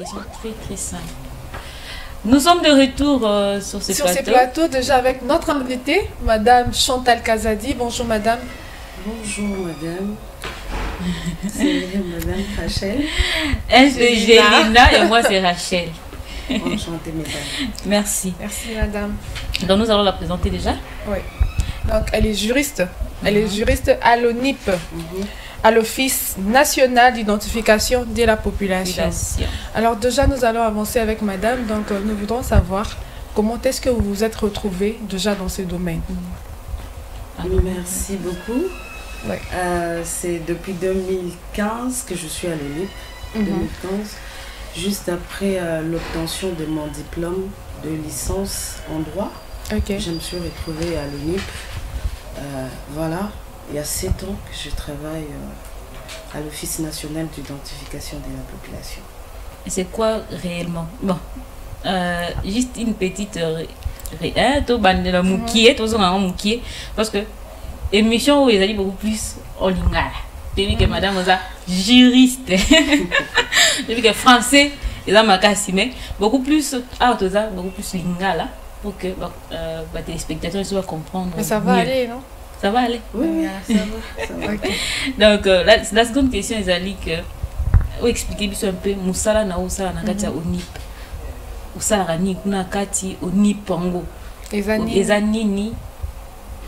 question très simple. Nous sommes de retour sur ce plateau. Sur ce plateau, déjà avec notre invitée, Madame Chantal Kazadi. Bonjour Madame. Bonjour Madame. C'est Madame Rachel. Elle c'est Gélina et moi c'est Rachel. Enchantée Mesdames. Merci. Merci Madame. Donc nous allons la présenter déjà. Oui. Donc elle est juriste. Elle est juriste à l'ONIP, à l'Office national d'identification de la population. Alors déjà, nous allons avancer avec Madame. Donc nous voudrons savoir comment est-ce que vous vous êtes retrouvée déjà dans ce domaine. Merci beaucoup. Ouais. C'est depuis 2015 que je suis à l'ONIP. 2015, juste après l'obtention de mon diplôme de licence en droit. Je me suis retrouvée à l'ONIP. Voilà, il y a 7 ans que je travaille à l'Office national d'identification de la population. Et c'est quoi réellement? Bon, juste une petite parce que émission où ils allaient beaucoup plus en lingala. Depuis que madame est juriste, depuis que français, ils ont mais beaucoup plus lingala. Pour que les téléspectateurs soient comprendre. Mais ça va aller, non? Ça va aller? Oui, ça va. Ça va. Okay. Donc, la seconde question est que vous expliquez un peu Moussala na Oussala na kati ONIP. Oussala rani kuna kati ONIP pango. Les anini.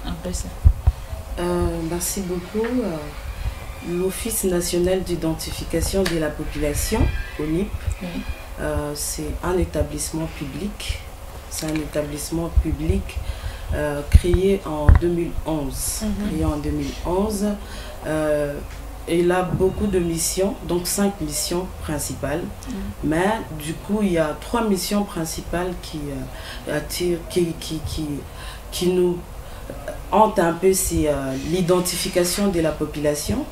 Un peu ça. Merci beaucoup. L'Office national d'identification de la population, ONIP, c'est un établissement public. C'est un établissement public créé en 2011. Créé en 2011. Il a beaucoup de missions, donc 5 missions principales. Mais du coup, il y a 3 missions principales qui nous hantent un peu. C'est l'identification de la population.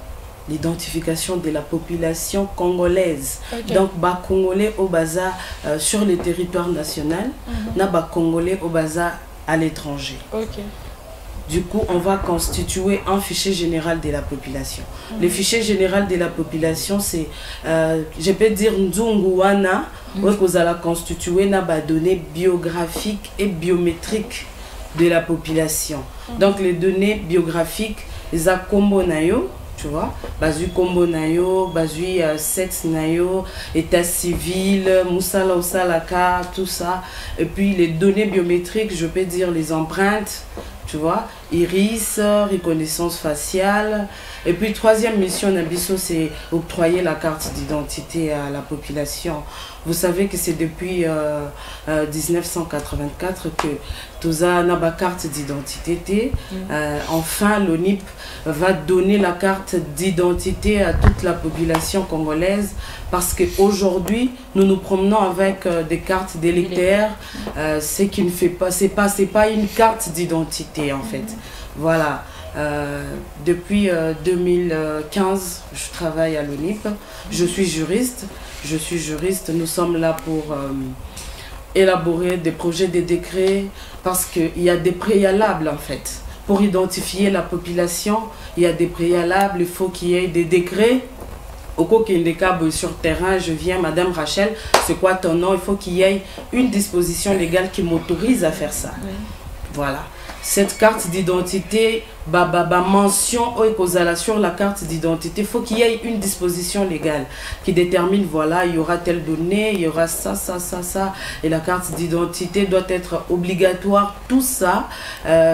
L'identification de la population congolaise. Donc, bas congolais au bazar sur le territoire national, na bas congolais au bazar à l'étranger. Du coup, on va constituer un fichier général de la population. Le fichier général de la population, c'est, je peux dire, Nzunguwana, où vous allez constituer na bas données biographiques et biométriques de la population. Donc, les données biographiques, les akombo nayo, tu vois, basu kombo nayo, basu sexe nayo, état civil, moussala osalaka, tout ça. Et puis les données biométriques, je peux dire les empreintes, tu vois, iris, reconnaissance faciale. Et puis troisième mission Nabiso, c'est octroyer la carte d'identité à la population. Vous savez que c'est depuis 1984 que Toza n'a pas carte d'identité. Enfin, l'ONIP va donner la carte d'identité à toute la population congolaise parce qu'aujourd'hui, nous nous promenons avec des cartes d'électeurs, ce qui ne fait pas, c'est pas une carte d'identité en fait. Voilà. Depuis 2015, je travaille à l'ONIP. Je suis juriste. Nous sommes là pour élaborer des projets de décrets parce qu'il y a des préalables en fait. Pour identifier la population, il y a des préalables. Il faut qu'il y ait des décrets. Au cas sur terrain, je viens, Madame Rachel, c'est quoi ton nom? Il faut qu'il y ait une disposition légale qui m'autorise à faire ça. Voilà. Cette carte d'identité, mention sur la carte d'identité, il faut qu'il y ait une disposition légale qui détermine, voilà, il y aura telle donnée, il y aura ça, et la carte d'identité doit être obligatoire. Tout ça,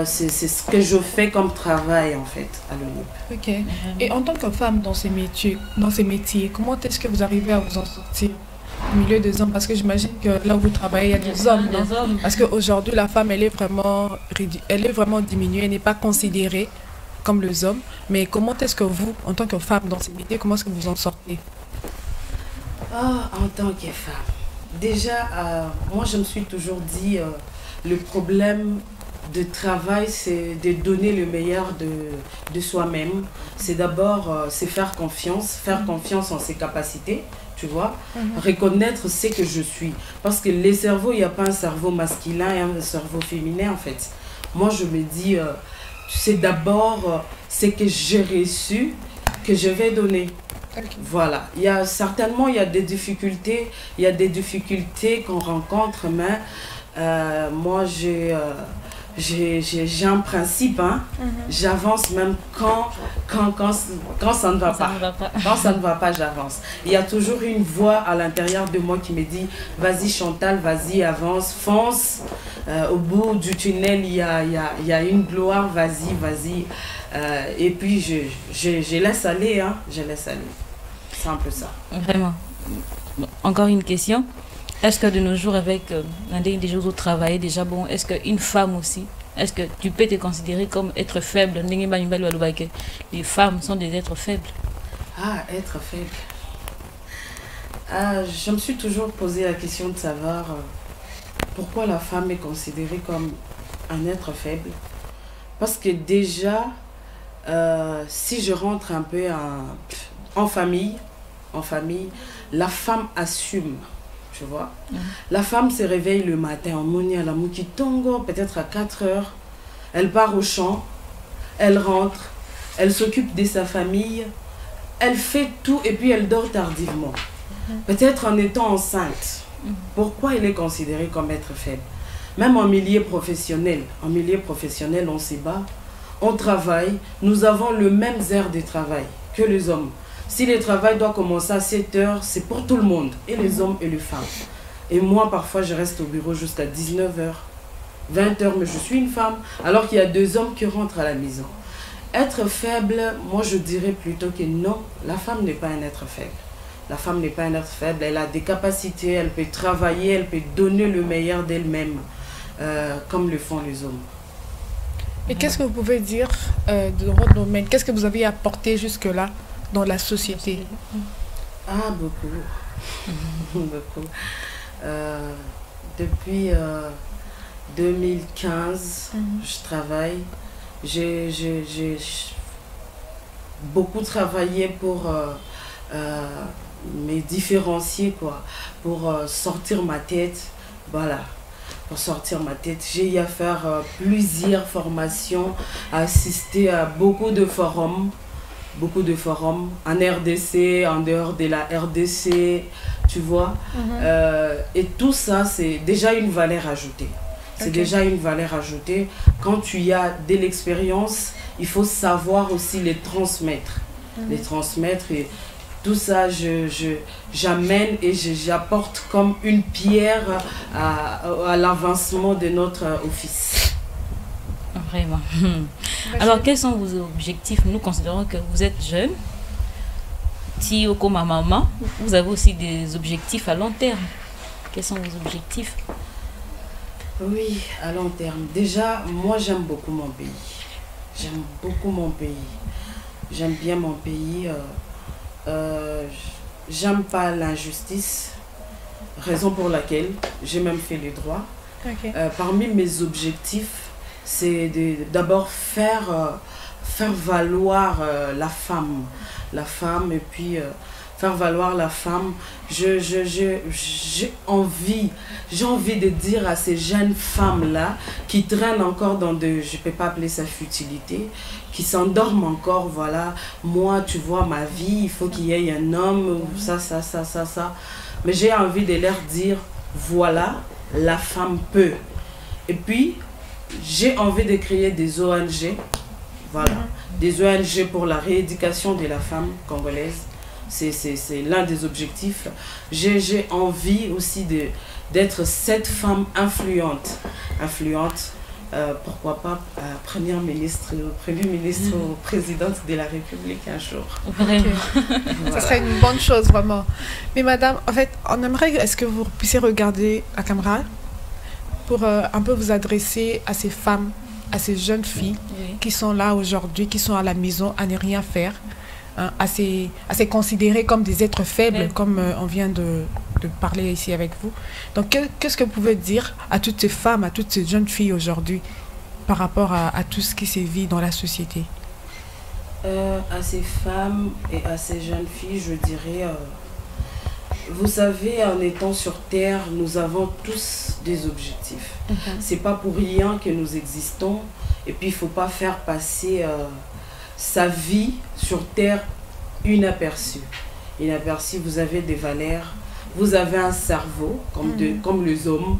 c'est ce que je fais comme travail, en fait, à l'ONIP. Ok. Et en tant que femme dans ces métiers, comment est-ce que vous arrivez à vous en sortir au milieu des hommes? Parce que j'imagine que là où vous travaillez, il y a des hommes. Parce qu'aujourd'hui, la femme, elle est vraiment diminuée, elle n'est pas considérée comme les hommes. Mais comment est-ce que vous, en tant que femme dans ces métiers, comment est-ce que vous en sortez? En tant que femme, déjà, moi, je me suis toujours dit, le problème de travail, c'est de donner le meilleur de soi-même. C'est d'abord, c'est faire confiance en ses capacités. Tu vois, reconnaître ce que je suis. Parce que les cerveaux, il n'y a pas un cerveau masculin et un cerveau féminin en fait. Moi, je me dis, c'est d'abord ce que j'ai reçu que je vais donner. Ok. Voilà, certainement il y a des difficultés, qu'on rencontre, mais moi j'ai un principe, hein. J'avance même quand ça ne va pas. Quand ça ne va pas, j'avance. Il y a toujours une voix à l'intérieur de moi qui me dit vas-y Chantal, vas-y, avance, fonce. Au bout du tunnel, il y a une gloire, vas-y. Et puis je laisse aller, hein. Je laisse aller. C'est un peu ça. Vraiment. Encore une question. Est-ce que de nos jours, avec des jours où travailler déjà, bon, est-ce qu'une femme aussi, est-ce que tu peux te considérer comme être faible? Les femmes sont des êtres faibles. Ah, être faible. Je me suis toujours posé la question de savoir pourquoi la femme est considérée comme un être faible. Parce que déjà, si je rentre un peu en famille, la femme assume. Tu vois, la femme se réveille le matin en Mouni à la Mukitongo, peut-être à 4 heures. Elle part au champ, elle rentre, elle s'occupe de sa famille, elle fait tout et puis elle dort tardivement. Peut-être en étant enceinte. Pourquoi elle est considérée comme être faible? Même en milieu professionnel, on se bat, on travaille, nous avons le même heure de travail que les hommes. Si le travail doit commencer à 7 heures, c'est pour tout le monde, et les hommes et les femmes. Et moi, parfois, je reste au bureau jusqu'à 19 heures, 20 heures, mais je suis une femme, alors qu'il y a 2 hommes qui rentrent à la maison. Être faible, moi, je dirais plutôt que non, la femme n'est pas un être faible. La femme n'est pas un être faible, elle a des capacités, elle peut travailler, elle peut donner le meilleur d'elle-même, comme le font les hommes. Et qu'est-ce que vous pouvez dire dans votre domaine? Qu'est-ce que vous avez apporté jusque-là dans la société? Ah, beaucoup. Beaucoup. Depuis 2015, je travaille. J'ai beaucoup travaillé pour me différencier, quoi, pour sortir ma tête. Voilà. Pour sortir ma tête. J'ai eu à faire plusieurs formations, à assister à beaucoup de forums en RDC, en dehors de la RDC, tu vois. Et tout ça, c'est déjà une valeur ajoutée. C'est déjà une valeur ajoutée. Quand tu as de l'expérience, il faut savoir aussi les transmettre. Les transmettre et tout ça, j'amène et j'apporte comme une pierre à l'avancement de notre office. Vraiment. Alors, quels sont vos objectifs? Nous considérons que vous êtes jeune. Si comme maman, vous avez aussi des objectifs à long terme. Quels sont vos objectifs? Oui, à long terme. Déjà, moi, j'aime beaucoup mon pays. J'aime beaucoup mon pays. J'aime bien mon pays. J'aime pas l'injustice. Raison pour laquelle j'ai même fait les droits. Parmi mes objectifs, c'est d'abord faire valoir la femme et puis faire valoir la femme. J'ai envie de dire à ces jeunes femmes là qui traînent encore dans je peux pas appeler ça futilité, qui s'endorment encore. Voilà, moi tu vois ma vie, il faut qu'il y ait un homme, ça, mais j'ai envie de leur dire voilà, la femme peut. Et puis j'ai envie de créer des ONG, voilà, des ONG pour la rééducation de la femme congolaise. C'est l'un des objectifs. J'ai envie aussi d'être cette femme influente. Pourquoi pas Premier ministre ou présidente de la République un jour. Vraiment. Voilà. Ça serait une bonne chose, vraiment. Mais madame, en fait, on aimerait, est-ce que vous puissiez regarder la caméra pour un peu vous adresser à ces femmes, à ces jeunes filles qui sont là aujourd'hui, qui sont à la maison à ne rien faire, hein, à se considérer comme des êtres faibles, comme on vient de parler ici avec vous. Donc, qu'est-ce que vous pouvez dire à toutes ces femmes, à toutes ces jeunes filles aujourd'hui par rapport à tout ce qui se vit dans la société? À ces femmes et à ces jeunes filles, je dirais... vous savez, en étant sur Terre, nous avons tous des objectifs. C'est pas pour rien que nous existons. Et puis, il faut pas faire passer sa vie sur Terre inaperçue. inaperçu, vous avez des valeurs, vous avez un cerveau comme les hommes.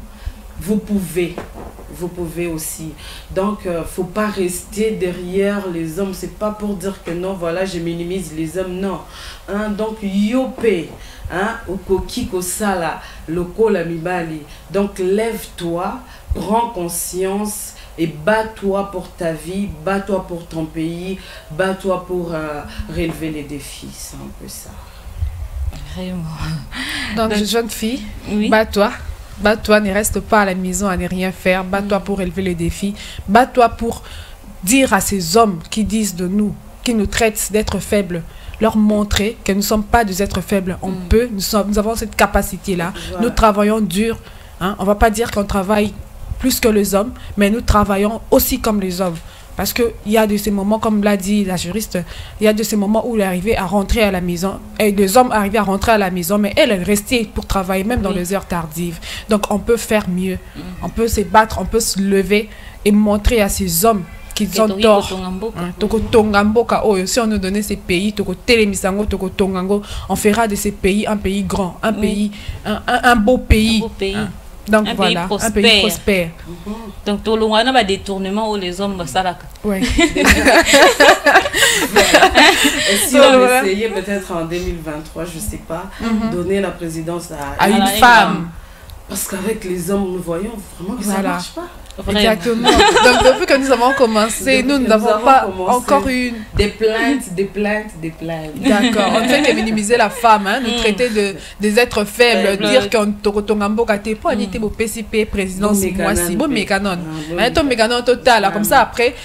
Vous pouvez aussi. Donc, faut pas rester derrière les hommes. C'est pas pour dire que non, voilà, je minimise les hommes, non. Hein? Donc, yopé, hein, okoki kosala, loko la mibali. Donc, lève-toi, prends conscience et bats-toi pour ta vie, bats-toi pour ton pays, bats-toi pour relever les défis. C'est un peu ça. Vraiment. Donc, jeune fille, oui. bats-toi. Bats-toi, ne reste pas à la maison à ne rien faire. Bats-toi pour relever les défis. Bats-toi pour dire à ces hommes qui disent de nous, qui nous traitent d'être faibles, leur montrer que nous ne sommes pas des êtres faibles. On peut, nous avons cette capacité-là. Voilà. Nous travaillons dur. Hein? On ne va pas dire qu'on travaille plus que les hommes, mais nous travaillons aussi comme les hommes. Parce qu'il y a de ces moments, comme l'a dit la juriste, il y a de ces moments où elle est arrivée à rentrer à la maison. Et les hommes arrivaient à rentrer à la maison, mais elle est restée pour travailler, même dans les heures tardives. Donc, on peut faire mieux. On peut se battre, on peut se lever et montrer à ces hommes qu'ils ont tort. Si on nous donnait ces pays, on fera de ces pays un pays grand, un pays, un beau pays. Donc un voilà, pays un pays prospère. Donc tout le monde a des détournements où les hommes salak. Ouais. Et si on essayait peut-être en 2023, je sais pas, donner la présidence à une femme. Parce qu'avec les hommes, nous voyons vraiment que ça marche pas. Vraiment. Exactement. Donc depuis que nous avons commencé, nous n'avons pas encore une... Des plaintes. D'accord. On ne fait que minimiser la femme, hein, nous traiter des êtres faibles, dire qu'on tokotongambo kate pour aniter au PCP présidence moi si bon mécanon. Mais ton mécanon total comme ça après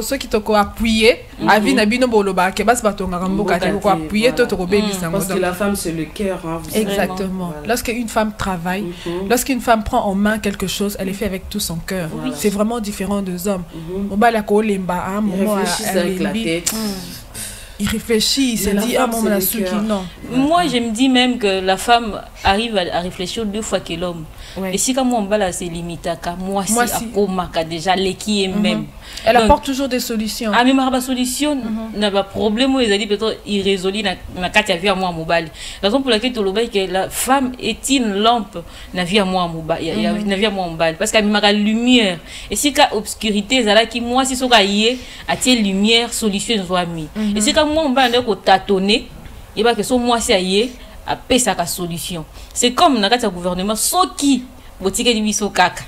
ceux qui t'ont appuyé à vie n'abino boloba que bas batongambo kate pour appuyer toko baby sango. Parce que la femme c'est le cœur, hein, vous exactement. Voilà. Lorsqu'une femme travaille, lorsqu'une femme prend en main quelque chose, elle le fait avec tout son cœur. C'est vraiment différent des hommes. Il réfléchit, il se dit ah mon la non. Moi je me dis même que la femme arrive à réfléchir 2 fois que l'homme. Et si comme on bala c'est limité à moi si à coma déjà l'équipe même. Elle apporte toujours des solutions. Ah mais ma solution n'a pas problème où ils a dit peut-être irrésolu na katia vie à moi mobile. La raison pour laquelle tu le que la femme est une lampe na vie à moi mobile, na vie à moi mobile parce qu'elle m'a lumière et si ka obscurité là qui moi si soka yé a tie lumière solution soit mis. Et si comme moi on va ndeko tâtonner et ba que so moi si ayé a pesa ka solution. C'est comme na katia gouvernement so qui botike di biso kaka.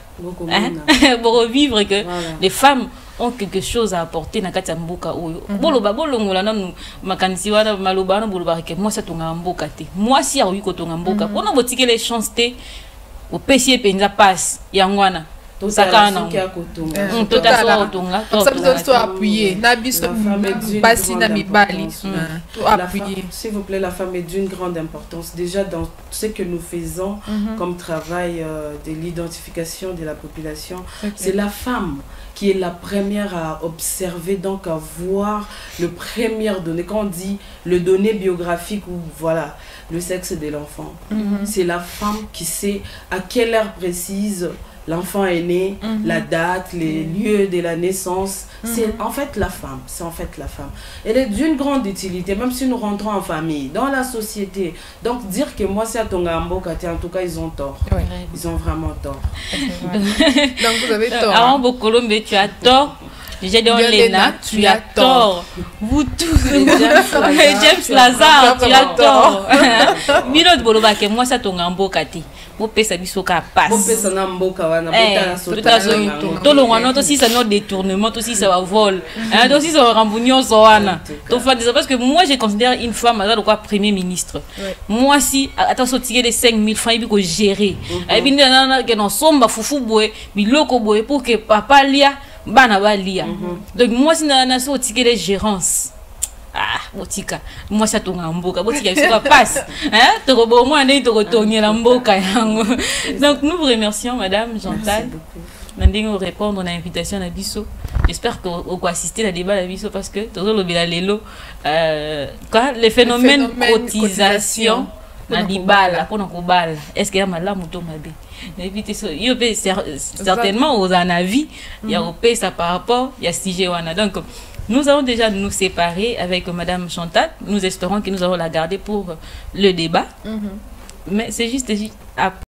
Pour revivre que les femmes ont quelque chose à apporter na kati ya mboka oyo. Boloba bolongola nanu makanisi wana maloba na boloba ke moi ça tonga mboka te. Moi si a ko tonga mboka. Pona botike les chances te au PC penza passe yangwana. Sakana. Total otonga. Ça besoin de appuyer. Na biso basi na mibali. S'il vous plaît, la femme est d'une grande importance déjà dans ce que nous faisons comme travail de l'identification de la population. C'est la femme qui est la première à observer, donc à voir le premier donné. Quand on dit le donné biographique ou voilà, le sexe de l'enfant, c'est la femme qui sait à quelle heure précise l'enfant est né, la date, les lieux de la naissance. C'est en fait la femme. C'est en fait la femme. Elle est d'une grande utilité, même si nous rentrons en famille, dans la société. Donc dire que moi c'est à Tongambo, en tout cas ils ont tort. Ouais. Ils ont vraiment tort. Donc vous avez tort. Avant Bokolombe, tu as tort. J'ai dit Léna, tu as tort. Vous tous, James Lazare, tu as tort. Milo de Boloba, que moi ça Tongambo kati. Mo pesa biso ka passe. Mo pesa na mboka wana to lo wana to si ça no détournement to si ça va vol. Hein to si ça rambunyo zoana. To fa parce que moi je considère une femme à quoi premier ministre. Moi si attention tirer les 5000 francs il faut gérer. Et bien na que non somba fufu boy, biloko boy pour que papa lia bana ba lia. Donc moi si na so tirer les gérances. Ah, botika. Moi ça tonga mboka, botika il se passe. Hein? Torobo moi ndé torotongi la mboka yango. Donc nous vous remercions madame Chantal. Nous répondre à l'invitation à Bisso. J'espère que vous assistez à la débat à Bisso parce que toujours le lelo quoi les phénomènes cotisation na libala pour nous bal. Est-ce qu'il y a malamu to mabe? Évitez ça. Il y a certainement aux avis, il y a au ça par rapport, il y a sujet wana. Donc Nous allons déjà nous séparer avec Madame Chantal. Nous espérons que nous allons la garder pour le débat. Mais c'est juste après.